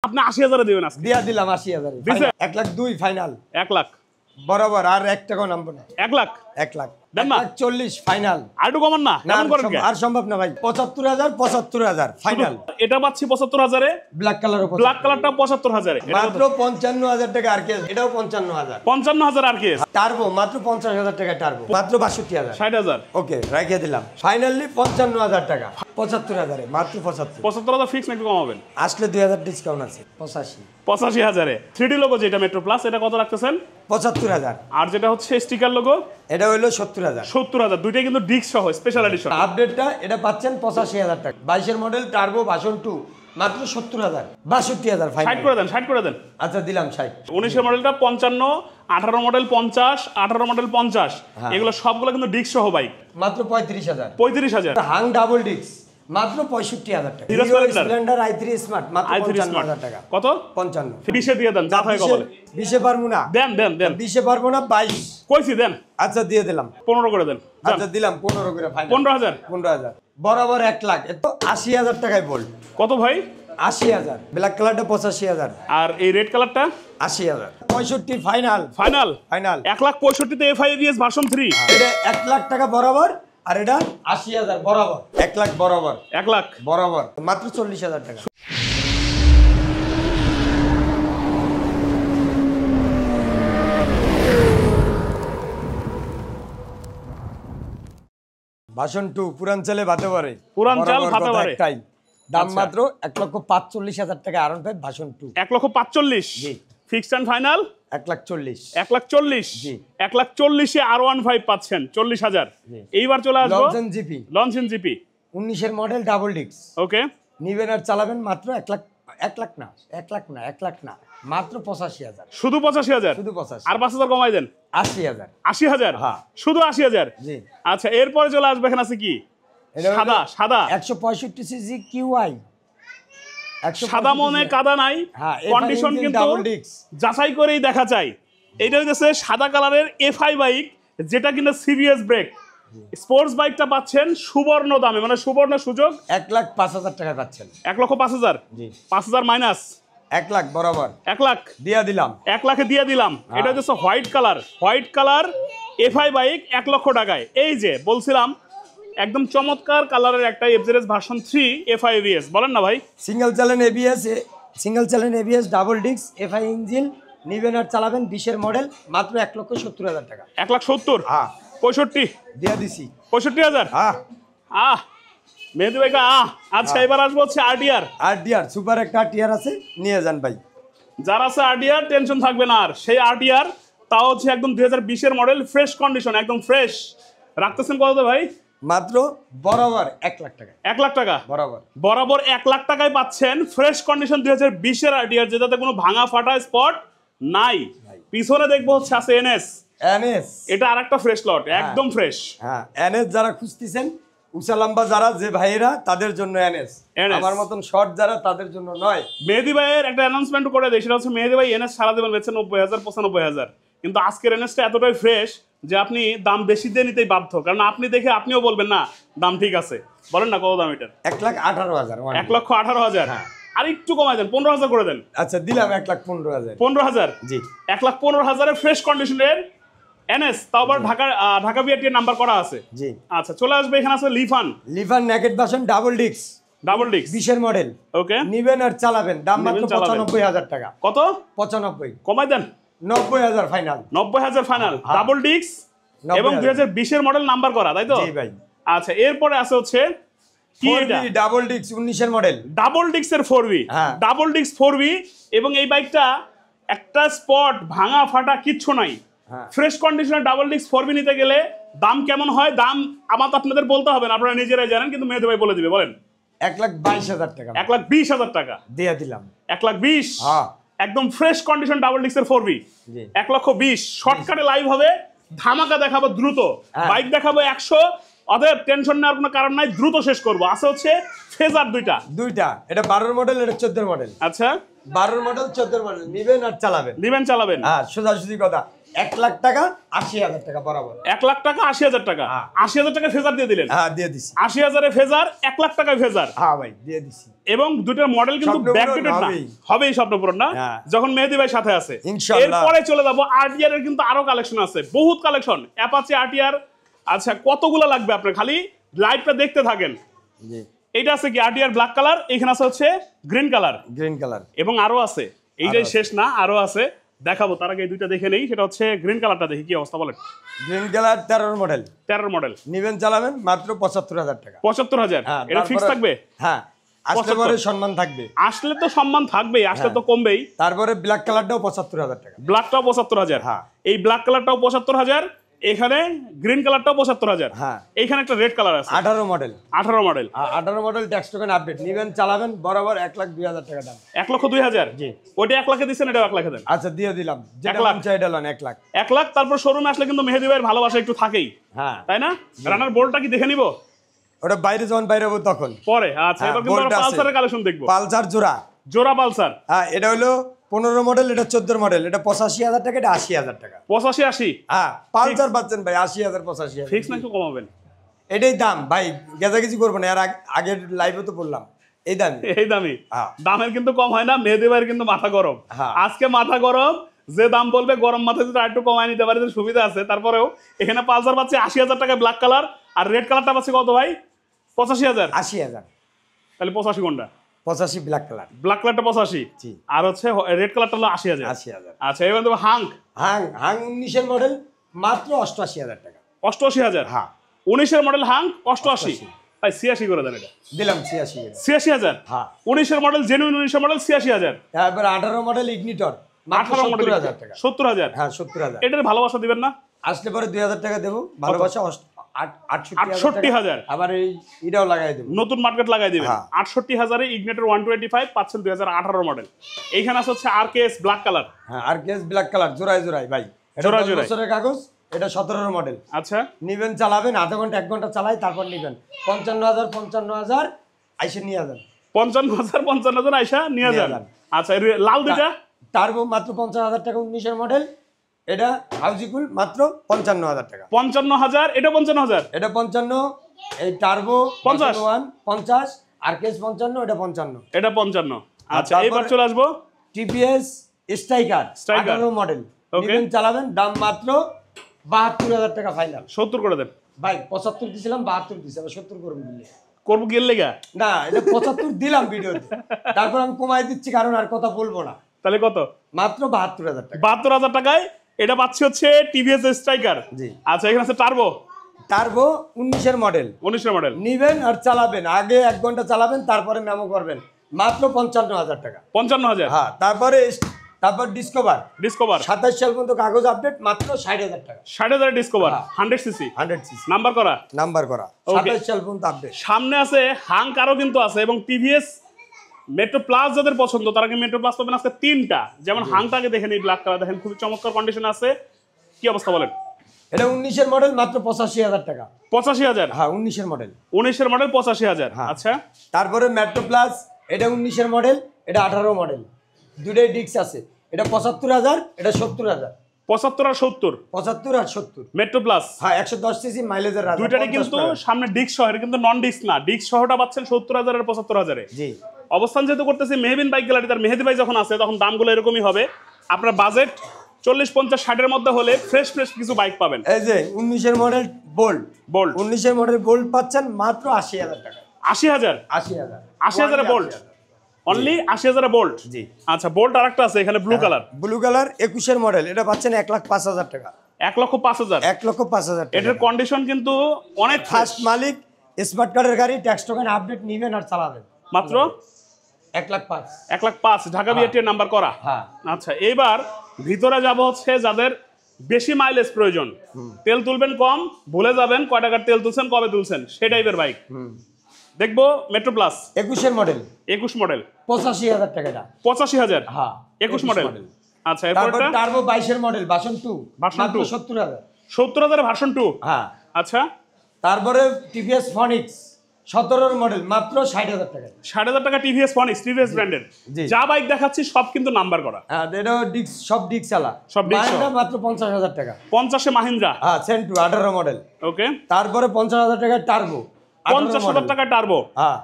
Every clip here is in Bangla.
আপনি ৮০,০০০ দিবেন আজকে। দিয়া দিলাম ৮০,০০০। ১,০০,০০০ ফাইনাল। ১ লাখ বরাবর আর ১ টাকাও নামবো না। ১ লাখ ১ লাখ দেন না ১,৪০,০০০ ফাইনাল। আর একটু কমান না, এমন করেন কে? আর সম্ভব না ভাই। ৭৫,০০০ ৭৫,০০০ ফাইনাল। এটা পাচ্ছি ৭৫,০০০ এ, ব্ল্যাক কালার উপর ব্ল্যাক কালারটা ৭৫,০০০ এ, মাত্র ৫৫,০০০ টাকা আর কেস। এটাও ৫৫,০০০। ৫৫,০০০ আর কেস। টার্বো মাত্র ৫০,০০০ টাকা টার্বো। মাত্র ৬২,০০০। ৬০,০০০ ওকে রাখিয়ে দিলাম। ফাইনালি ৫৫,০০০ টাকা। ৭৫,০০০ মাত্র ৭৫। ৭৫,০০০ ফিক্স নাকি কমাবেন? আসলে ২,০০০ ডিসকাউন্ট আছে। ৮৫। ৮৫,০০০ এ 3D লোগো যেটা মেট্রো প্লাস, এটা কত রাখতেছেন? ৭৫,০০০। আর যেটা হচ্ছে স্টিকার লোগো এটা হইলো ৭০,০০০। ৭০,০০০। দুইটাই কিন্তু ডিস্ক সহ স্পেশাল এডিশন। আপডেটটা এটা পাচ্ছেন ৮৫,০০০ টাকা। ২২ এর মডেল টার্বো ভার্সন 2 মাত্র ৭০,০০০। ৬২,০০০ ফাইনাল। ৬০ করে দেন, ৬০ করে দেন। আচ্ছা দিলাম ৬০। ১৯ এর মডেলটা ৫৫, ১৮ মডেল ৫০, ১৮ মডেল ৫০, এগুলো সবগুলো কিন্তু ডিস্ক সহ বাইক। মাত্র ৩৫,০০০। ৩৫,০০০। হাং ডাবল ডিস্ক মাত্র ৬৫,০০০ টাকা। হিরো স্প্লেন্ডার i3 স্মার্ট মাত্র ৫৫,০০০ টাকা। কত? ৫৫। ২০ দিয়ে দেন, যা থাকে বলে। ২০ এ পারবো না। দেন দেন দেন। ২০ এ পারবো না। ২২ কইছি দেন। আচ্ছা দিয়ে দিলাম। ১৫ করে দেন। আচ্ছা দিলাম ১৫ করে ফাইনাল। ১৫,০০০। ১৫,০০০ বরাবর ১ লাখ। এত ৮০,০০০ টাকায় বল। কত ভাই? ৮০,০০০। ব্ল্যাক কালারটা ৮৫,০০০। আর এই রেড কালারটা ৮০,০০০। ৬৫ ফাইনাল। Final final. ১,৬৫,০০০ তে FIABS ভার্সন 3। এটা ১ লাখ টাকা বরাবর আর এটা ৮০,০০০ বরাবর। ১ লাখ বরাবর। ১ লাখ বরাবর মাত্র ৪০,০০০ টাকা। ভার্সন 2 পুরাঞ্চলে ভাতে পারে। পুরাঞ্চল ভাতে পারে। একটাই দাম মাত্র ১,৪৫,০০০ টাকা। আরন 5 ভার্সন 2 ১,৪৫,০০০। জি। ফিক্সড এন্ড ফাইনাল ১,৪০,০০০। ১,৪০,০০০। জি। ১,৪০,০০০ এ R15 পাচ্ছেন ৪০,০০০। এইবার চলে আসবো লঞ্চন জিপি। লঞ্চন জিপি ১৯ এর মডেল ডাবল ডিস্ক। ওকে। নিবেন আর চালাবেন মাত্র ১ লাখ। ১ লাখ না, ১ লাখ না, ১ লাখ না, মাত্র ৮৫,০০০। শুধু ৮৫,০০০। শুধু ৮৫। আর ৫,০০০ কমাই দেন। ৮০,০০০। ৮০,০০০। হ্যাঁ। শুধু 80,০০০। জি। আচ্ছা এরপরে চলে আসবে, এখানে আছে কি? এটা সাদা সাদা ১৬৫ সিসি কিউআই। সাদা মনে কাদা নাই। হ্যাঁ, কন্ডিশন কিন্তু ডাবল ডিস্ক। যাচাই করেই দেখা চাই। এইটা হচ্ছে সাদা কালারের FI বাইক, যেটা কিনা CBS ব্রেক। স্পোর্টস বাইকটা পাচ্ছেন সুবর্ণ দামে, মানে সুবর্ণ সুযোগ। ১,০৫,০০০ টাকা পাচ্ছেন। ১,০৫,০০০। জি। ৫,০০০ মাইনাস ১ লাখ বরাবর ১ লাখ দিয়া দিলাম। ১ লাখে দিয়ে দিলাম। এটা হচ্ছে white colour, white colour FI bike ১ লক্ষ টাকায়। এই যে বলছিলাম একদম চমৎকার কালারের একটা FZS ভার্সন 3 FIABS। বলেন না ভাই। Single channel ABS double disc FI engine. নিবেন আর চালাবেন ২০ এর মডেল মাত্র ১,৭০,০০০ টাকা। ১,৭০,০০০। হ্যাঁ ৬৫ দিয়া দিছি। ৬৫,০০০। হ্যাঁ আহ মেহেদি ভাই আচ্ছা এবার আসবো হচ্ছে RDR। RDR সুপার একটা টিয়ার আছে, নিয়ে যান ভাই। যার আছে RDR টেনশন থাকবে না আর। সেই RDR তাও হচ্ছে একদম ২০২০ এর মডেল, ফ্রেশ কন্ডিশন, একদম ফ্রেশ। রাখতেছেন কত ভাই? মাত্র বরাবর ১ লাখ টাকা। ১ লাখ টাকা বরাবর বরাবর ১ লাখ টাকায় পাচ্ছেন ফ্রেশ কন্ডিশন ২০২০ এর RDR, যেটাতে কোনো ভাঙা ফাটা স্পট নাই। পিছনে দেখবো হচ্ছে আছে NS। এটা আরেকটা ফ্রেশ লট, একদম ফ্রেশ। হ্যাঁ NS যারা খুঁজতেছেন, উঁচা লম্বা যারা যে ভাইয়েরা, তাদের জন্য NS। আমার মতন শর্ট যারা, তাদের জন্য নয়। মেহেদি ভাইয়ের একটা অ্যানাউন্সমেন্ট করে দেয়, সেটা হচ্ছে মেহেদি ভাই NS সারা দেবেন বেচে ৯০,০০০ ৯৫,০০০। কিন্তু আজকের NSটা এতটাই ফ্রেশ যে আপনি দাম বেশি দিয়ে নিতেই বাধ্য, কারণ আপনি দেখে আপনিও বলবেন না দাম ঠিক আছে। বলেন না কত দাম এটার? ১,১৮,০০০। ১,১৮,০০০। আর একটু কমাই দেন, ১৫,০০০ করে দেন। আচ্ছা দিলাম ১,১৫,০০০। ১৫,০০০। জি। ১,১৫,০০০ ফ্রেশ কন্ডিশনের NS, তাও আবার ঢাকা বিআরটি নাম্বার করা আছে। জি। আচ্ছা চলে আসবে, এখানে আছে লিফান naked version double disc. Double disc ২০ এর মডেল। ওকে। নিবেন আর চালাবেন, দাম মাত্র ৯৫,০০০ টাকা। কত? ৯৫। কমাই দেন। ৯০,০০০ ফাইনাল। ৯০,০০০ ফাইনাল। ডাবল ডিস্ক এবং ২০২০ এর মডেল নাম্বার করা, তাই তো? জি ভাই। আচ্ছা এরপরে আছে হচ্ছে কি এটা? ডাবল ডিস্ক ১৯ এর মডেল। ডাবল ডিস্কের 4V। হ্যাঁ। ডাবল ডিস্ক 4V এবং এই বাইকটা একটা স্পট ভাঙা ফাটা কিচ্ছু নাই। ফ্রেশ কন্ডিশনের ডাবল ডিস্ক 4V নিতে গেলে দাম কেমন হয়? দাম আমার তো আপনাদের বলতে হবে না, আপনারা নিজেরাই জানেন, কিন্তু মেহেদি ভাই বলে দিবে। বলেন। ১,২২,০০০ টাকা। ১,২০,০০০ টাকা দিয়ে দিলাম। ১,২০,০০০। হ্যাঁ একদম ফ্রেশ কন্ডিশন ডাবল ডিস্কের 4V। জি। ১,২০,০০০। শর্টকাটে লাইভ হবে, ধামাকা দেখাবো দ্রুত। বাইক দেখাবো ১০০। অতএব টেনশন নেওয়ার কোনো কারণ নাই, দ্রুত শেষ করবো। আছে হচ্ছে ফেজার দুইটা। এটা ১২ মডেল, এটা ১৪ মডেল। আচ্ছা ১২ মডেল ১৪ মডেল। নিবেন আর চালাবেন। চালাবেন। হ্যাঁ সোজাসুজি কথা। 1 লাখ টাকা 80,000 টাকা বরাবর। 1 লাখ টাকা 80,000 টাকা, 80,000 টাকা ফেজার দিয়ে দিলেন। হ্যাঁ দিয়ে দিছি। 80,000 ফেজার, 1 লাখ টাকায় ফেজার। হ্যাঁ ভাই দিয়ে দিছি। এবং দুটার মডেল কিন্তু স্বপ্নপূরণ ব্যাকডেটেড না, হবেই। হবেই স্বপ্নপূরণ না, হ্যাঁ। যখন মেহেদী ভাই সাথে আছে। ইনশাআল্লাহ। এরপরে চলে যাবো আরটিআর এর, কিন্তু আরো কালেকশন আছে, বহুত কালেকশন। অ্যাপাচি আরটিআর, আচ্ছা কতগুলো লাগবে আপনার, খালি লাইটটা দেখতে থাকেন। জি এইটা আছে কি আরটিআর ব্ল্যাক কালার, এখানে আছে হচ্ছে গ্রিন কালার, গ্রিন কালার। এবং আরো আছে, এইটাই শেষ না, আরো আছে, দেখাবো। তার আগে এই দুইটা দেখে নেই। সেটা হচ্ছে গ্রিন কালারটা, দেখি কি অবস্থা বলেন। গ্রিন কালার 13 মডেল, 13 মডেল, নিবেন চালাবেন মাত্র 75,000 টাকা। 75,000। হ্যাঁ, এটা ফিক্স তারপরে- থাকবে? হ্যাঁ, আসলে 75 পরে সম্মান থাকবে। আসলে তো সম্মান থাকবেই, আসলে তো কমবেই। তারপরে ব্ল্যাক কালারটাও 75,000 টাকা। ব্ল্যাকটাও 75,000। হ্যাঁ। এই ব্ল্যাক কালারটাও 75,000, এখানে গ্রিন কালারটাও 75,000। হ্যাঁ। এইখানে একটা রেড কালার আছে, 18 model, 18 model, 18 model tax token update, নিবেন চালাবেন বরাবর 1,02,000 টাকা দাম। 1,02,000। জি। ওইটা 1 লাখে দিচ্ছেন, এটা 1 লাখে দেন। আচ্ছা দিয়ে দিলাম, যেটা 1 লাখ। মন চাই এটা লন 1 লাখ। 1 লাখ। তারপর শোরুমে আসলে কিন্তু মেহেদী ভাইয়ের ভালোবাসা একটু থাকেই, হ্যাঁ তাই না? রানার বোল্টটা কি দেখে নিব ওটা বাইরে যখন বাইরে হবো তখন। পরে? আচ্ছা, হ্যাঁ, এবার কিন্তু বোল্ট আছে। পালসারের কালেকশন দেখবো। পালসার জোড়া, জোড়া পালসার, হ্যাঁ এটা হলো 15 মডেল, এটা 14 মডেল, এটা 85,000 টাকা, এটা 80,000 টাকা। 85, 80 হ্যাঁ পালসার পাচ্ছেন ভাই 80,000 85,000। ফিক্স না একটু কমাবেন? এটাই দাম ভাই, গেজাগেজি করবো না, আর আগের লাইভে তো বললাম এই দাম। এই দামি, হ্যাঁ। দামের কিন্তু কম হয় না। মেহেদী ভাইয়ের কিন্তু মাথা গরম, হ্যাঁ। আজকে মাথা গরম। যে দাম বলবে গরম মাথায় যদি একটু কমায় নিতে পারে তো সুবিধা আছে। তারপরেও এখানে পালসার পাচ্ছে 80,000 টাকা ব্ল্যাক কালার, আর রেড কালারটা পাচ্ছে কত ভাই? 85,000। 80,000। তাহলে 85 কোনটা? 85 ব্ল্যাক কালার। ব্ল্যাক কালারটা 85, জি। আর হচ্ছে রেড কালারটা হলো 80,000। 80,000। আচ্ছা, এবার দেবো হাঙ্ক, হাং হাং 19-এর মডেল মাত্র 88,000 টাকা। 88,000। হ্যাঁ 19-এর মডেল হাঙ্ক 88, 88 ভাই 86 করে দেন এটা। দিলাম 86। 86,000। হ্যাঁ 19-এর মডেল, জেনুইন 19-এর মডেল 86,000। তারপর 18 মডেল ইগনিটর মাত্র 18 মডেল 70,000 টাকা। 70,000। হ্যাঁ 70,000। এটার ভালোবাসা দিবেন না? আসলে পরে 2,000 টাকা দেবো ভালোবাসা। 68,000 68,000। টাকা। আবার এই এটাও লাগাই দেবো। নতুন মার্কেট লাগাই দিবেন। হ্যাঁ। 68,000-এ ইগনিটর 125 পাচ্ছেন 2018 মডেল। এইখানে আছে হচ্ছে আরকেএস ব্ল্যাক কালার। হ্যাঁ আর কেস ব্ল্যাক কালার জোড়ায় জোড়ায় ভাই, এটা জোড়ায় 10 জোড়ায়। বছরের কাগজ, এটা 17 মডেল। আচ্ছা, নিবেন চালাবেন আধা ঘন্টা 1 ঘন্টা চালাই, তারপর নিবেন 55,000 আইসে নিয়ে যান। 55,000 55,000 আইসা নিয়ে নিয়ে যান। যান। আচ্ছা, এই লাল দুইটা টার্বো মাত্র 50,000 টাকা, 19-এর মডেল, এটা হাউজিকুল মাত্র 55,000 টাকা। 55,000, এটা 55,000। এটা 55, এই টার্বো 50, 50, আর কেস 55, এটা 55। এটা 55। আচ্ছা, তারপরে- এবার চলে আসবো TPS striker Striker। 18 model, Okay. নিবেন চালাবেন, দাম মাত্র 72,000 টাকা ফাইনাল। 70 করে দেন। ভাই 75 দিছিলাম, 72 দিছি, আবার 70 করুন দিলে। করবো গেল লেগা, না এটা 75 দিলাম ভিডিওতে, তারপর আমি কমাই দিচ্ছি কারণ আর কথা বলবো না। তাহলে কত? মাত্র 72,000 টাকা। 72,000 টাকায় এটা পাচ্ছি হচ্ছে টিভিএস স্ট্রাইকার। জি। আচ্ছা, এখানে আছে টার্বো টার্বো 19-এর মডেল, 19-এর মডেল, নিবেন আর চালাবেন, আগে 1 ঘন্টা চালাবেন, তারপরে মেমো করবেন, মাত্র 55,000 টাকা। 55,000। হ্যাঁ তারপর ডিসকভার ডিসকভার 27 সাল পর্যন্ত কাগজ আপডেট, মাত্র 60,000 টাকা। 60,000 ডিসকভার, হ্যাঁ। 100 সিসি, 100 সিসি নাম্বার করা। নাম্বার করা, Okay. 27 সাল পর্যন্ত আপডেট। সামনে আছে হাঙ্ক, আরো কিন্তু আছে, এবং টিভিএস মেট্রো প্লাস যাদের পছন্দ তারা কি মেট্রো প্লাস পাবেন আজকে 3টা। যেমন হাঙ্কটাকে দেখেন, এই ব্ল্যাক কালার দেখেন, খুবই চমৎকার কন্ডিশন আছে। কি অবস্থা বলেন? এটা 19-এর মডেল, মাত্র 85,000 টাকা। 85,000। হ্যাঁ 19-এর মডেল। 19-এর মডেল 85,000। হ্যাঁ। আচ্ছা, তারপরে মেট্রো প্লাস, এটা 19-এর মডেল, এটা 18 মডেল, দুটোই ডিস্ক আছে, এটা 75,000, এটা 70,000। 75 আর 70 75 আর 70। মেট্রো প্লাস হ্যাঁ 110 সিসি মাইলেজের রাজা। দুইটারই 50 কিন্তু টাকা। সামনে ডিস্ক সহ, এটা কিন্তু নন ডিস্ক না, ডিস্ক সহটা পাচ্ছেন 70,000 আর 75,000-এ। জি। অবস্থান যেহেতু করতেছি মেহবিন বাইক গ্যালারি, তার মেহেদি ভাই যখন আছে তখন দামগুলো এরকমই হবে। আপনার বাজেট 40, 50, 60-এর মধ্যে হলে ফ্রেশ কিছু বাইক পাবেন। এই যে 19-এর মডেল বোল্ট, বোল্ট 19-এর মডেল বোল্ট পাচ্ছেন মাত্র 80,000 টাকা। 80,000। 80,000 80,000-এ বোল্ট, অনলি 80,000-এ বোল্ট। জি। আচ্ছা, বোল্ট আরেকটা আছে এখানে ব্লু কালার, ব্লু কালার 21-এর মডেল, এটা পাচ্ছেন 1,05,000 টাকা। 1,05,000। 1,05,000 টাকা। এটার কন্ডিশন কিন্তু অনেক ফার্স্ট মালিক, স্মার্ট কার্ডের গাড়ি, ট্যাক্স টোকেন আপডেট নিবেন আর চালাবেন, মাত্র 1,05,000। 1,05,000 ঢাকা বিআরটির নাম্বার করা। হ্যাঁ। আচ্ছা, এইবার ভিতরে যাব হচ্ছে যাদের বেশি মাইলেজ প্রয়োজন, তেল তুলবেন কম, ভুলে যাবেন কয় টাকার তেল তুলছেন, কবে তুলছেন, সেই টাইপের বাইক দেখবো। মেট্রো প্লাস 21-এর মডেল, 21 মডেল, 85,000 টাকা এটা। 85,000। হ্যাঁ 21 মডেল। আচ্ছা, তারপর এরপরটা টার্বো 22-এর মডেল, ভার্সন 2, ভার্সন মাত্র 2, 70,000। 70,000 ভার্সন 2। হ্যাঁ। আচ্ছা, তারপরে টিভিএস ফনিক্স 17 মডেল মাত্র 60,000 টাকা। 60,000 টাকা টিভিএস ফনিক্স, টিভিএস ব্র্যান্ডের জি। যা বাইক দেখাচ্ছি সব কিন্তু নাম্বার করা। হ্যাঁ, এটা ডিক্স, সব ডিক্স চালা, সব ডিক্স মাহিন্দ্রা মাত্র 50,000 টাকা। 50-এ মাহিন্দ্রা, হ্যাঁ, সেন্টু 18 মডেল। ওকে। তারপরে 50,000 টাকা টার্বো, 50,000 টাকা টার্বো। হ্যাঁ,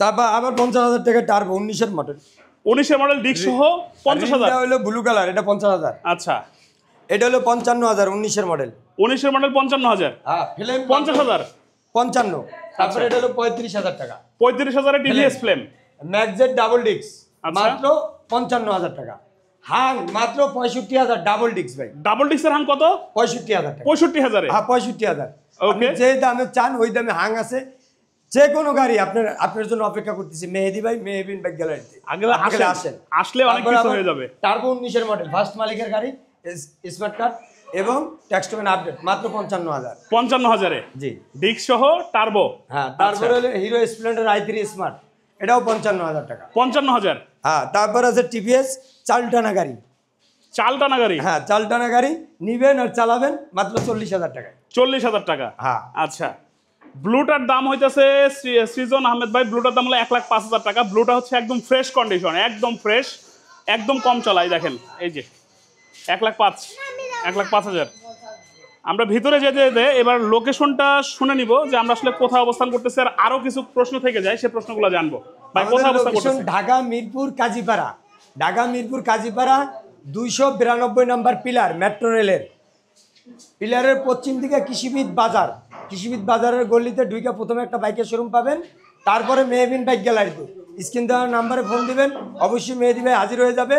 তারপর আবার 50,000 টাকা টার্বো 19-এর মডেল। 19-এর মডেল ডিক্স সহ 50,000। এটা হলো ব্লু কালার, এটা 50,000। আচ্ছা, এটা হলো 55,000 19-এর মডেল। 19-এর মডেল 55,000। হ্যাঁ, ফ্লেম 50,000। 55। তারপরে এটা হলো 35,000 টাকা। 35,000-এ টিভিএস ফ্লেম। ম্যাকজেট ডাবল ডিক্স আচ্ছা। মাত্র 55,000 টাকা। হাং মাত্র 65,000 ডাবল ডিক্স ভাই। ডাবল ডিক্সের হাং কত? 65,000 টাকা। 65,000-এ। হ্যাঁ, 65,000। Okay. আপনি যে দামে চান ওই দামে হাং আছে। যে কোনো গাড়ি আপনার জন্য অপেক্ষা করতেছি মেহেদি ভাই, মেহবিন বাইক গ্যালারিতে। আগে আসেন, আসলে অনেক কিছু হয়ে যাবে। টার্বো 19-এর মডেল, ফার্স্ট মালিকের গাড়ি, স্মার্ট কার্ড এবং ট্যাক্স টোকেন আপডেট, মাত্র 55,000। 55,000-এ জি। ডিক্স সহ টার্বো। হ্যাঁ, তারপরে হলো হিরো স্প্লেন্ডার i3 স্মার্ট, এটাও 55,000 টাকা। 55,000। হ্যাঁ, তারপর আছে টিভিএস চালটানা গাড়ি। চাল টানা গাড়ি। হ্যাঁ, চালটানা গাড়ি নিবেন আর চালাবেন মাত্র 40,000 টাকায়। 40,000 টাকা। হ্যাঁ। আচ্ছা, ব্লুটার দাম হইতেছে সৃজন আহমেদ ভাই, ব্লুটার দাম হলো 1,05,000 টাকা। ব্লুটা হচ্ছে একদম ফ্রেশ কন্ডিশন, একদম ফ্রেশ, একদম কম চলাই। দেখেন এই যে 1,05,000। আমরা ভিতরে যেতে যেতে এবার লোকেশনটা শুনে নিব যে আমরা আসলে কোথায় অবস্থান করতেছি, আর আরো কিছু প্রশ্ন থেকে যায়, সেই প্রশ্নগুলো জানবো। ভাই কোথায় অবস্থান লোকেশন করতেছি? ঢাকা মিরপুর কাজীপাড়া। ঢাকা মিরপুর কাজীপাড়া 292 নম্বর পিলার, মেট্রো রেলের পিলারের পশ্চিম দিকে কৃষিবিদ বাজার। কৃষিবিদ বাজারের গলিতে ঢুকে প্রথমে একটা বাইকের শোরুম পাবেন, তারপরে মেহবিন বাইক গ্যালারিতে স্ক্রিন দেওয়ার নাম্বারে ফোন দিবেন, অবশ্যই মেহেদি ভাই হাজির হয়ে যাবে।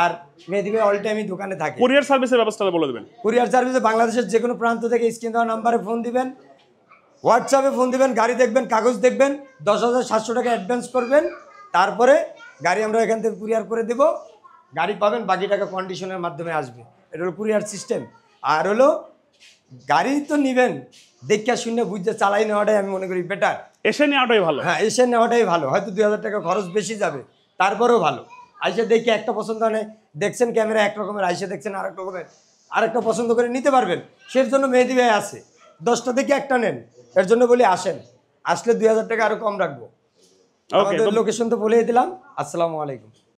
আর মেহেদি ভাই অল টাইমই দোকানে থাকে। কুরিয়ার সার্ভিসের ব্যবস্থাটা বলে দেবেন। কুরিয়ার সার্ভিসে বাংলাদেশের যে কোনো প্রান্ত থেকে স্ক্রিন দেওয়ার নাম্বারে ফোন দিবেন, হোয়াটসঅ্যাপে ফোন দিবেন, গাড়ি দেখবেন, কাগজ দেখবেন, 10,700 টাকা অ্যাডভান্স করবেন, তারপরে গাড়ি আমরা এখান থেকে কুরিয়ার করে দেব। গাড়ি পাবেন, বাকি টাকা কন্ডিশনের মাধ্যমে আসবে। এটা হলো কুরিয়ার সিস্টেম। আর হলো গাড়ি তো নিবেন, দেখে শুনে বুঝতে চালাই নেওয়াটাই আমি মনে করি বেটার। এসে নেওয়াটাই ভালো। হ্যাঁ, এসে নেওয়াটাই ভালো। হয়তো 2,000 টাকা খরচ বেশি যাবে, তারপরেও ভালো। আইসে দেখে একটা পছন্দ হয়, দেখছেন ক্যামেরা এক রকমের, আইসে দেখছেন আরেক রকমের, আরেকটা পছন্দ করে নিতে পারবেন। সের জন্য মেহেদি ভাই আছে, 10টা থেকে একটা নেন। এর জন্য বলি আসেন, আসলে 2,000 টাকা আরো কম রাখবো। ওকে, আমাদের লোকেশন তো বলেই দিলাম। আসসালামু আলাইকুম।